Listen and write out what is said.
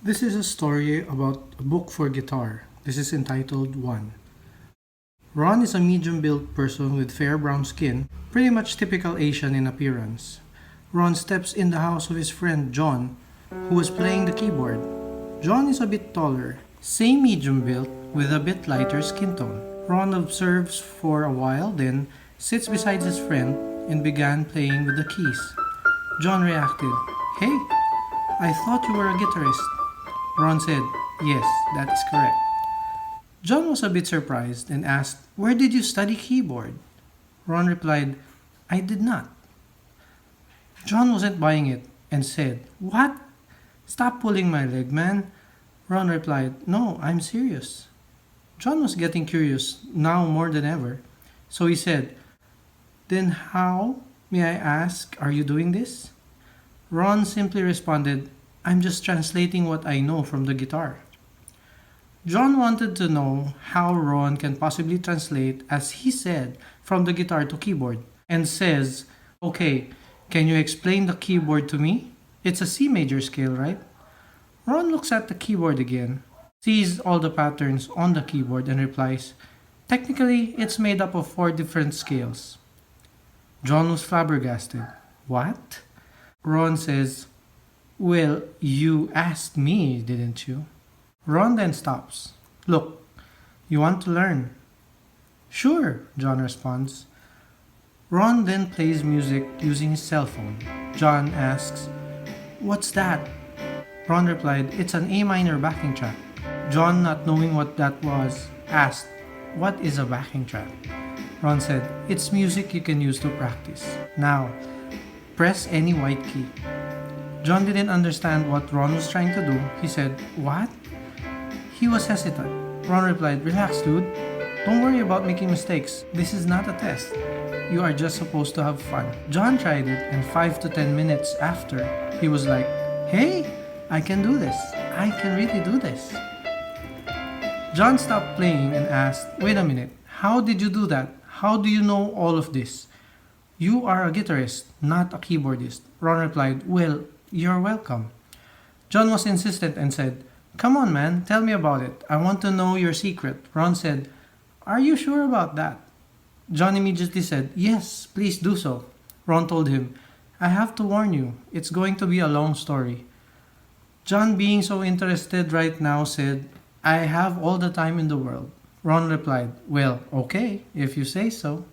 This is a story about a book for guitar. This is entitled One. Ron is a medium built person with fair brown skin, pretty much typical Asian in appearance. Ron steps in the house of his friend John, who was playing the keyboard. John is a bit taller, same medium built, with a bit lighter skin tone. Ron observes for a while, then sits beside his friend and began playing with the keys. John reacted, "Hey, I thought you were a guitarist." Ron said, "Yes, that is correct." John was a bit surprised and asked, "Where did you study keyboard?" Ron replied, "I did not." John wasn't buying it and said, "What? Stop pulling my leg, man." Ron replied, "No, I'm serious." John was getting curious now more than ever. So he said, "Then how, may I ask, are you doing this?" Ron simply responded, "I'm just translating what I know from the guitar." John wanted to know how Ron can possibly translate, as he said, from the guitar to keyboard, and says, "Okay, can you explain the keyboard to me? It's a C major scale, right?" Ron looks at the keyboard again, sees all the patterns on the keyboard, and replies, "Technically, it's made up of four different scales." John was flabbergasted. "What?" Ron says, "Well, you asked me, didn't you?" Ron then stops. "Look, you want to learn?" "Sure," John responds. Ron then plays music using his cell phone. John asks, "What's that?" Ron replied, "It's an A minor backing track." John, not knowing what that was, asked, "What is a backing track?" Ron said, "It's music you can use to practice. Now, press any white key." John didn't understand what Ron was trying to do. He said, "What?" He was hesitant. Ron replied, "Relax, dude. Don't worry about making mistakes. This is not a test. You are just supposed to have fun." John tried it, and 5 to 10 minutes after, he was like, "Hey, I can do this. I can really do this." John stopped playing and asked, "Wait a minute. How did you do that? How do you know all of this? You are a guitarist, not a keyboardist." Ron replied, "Well, you're welcome." John was insistent and said, "Come on, man, tell me about it. I want to know your secret." Ron said, "Are you sure about that?" John immediately said, "Yes, please do so." Ron told him, "I have to warn you, it's going to be a long story." John, being so interested right now, said, "I have all the time in the world." Ron replied, "Well, okay, if you say so."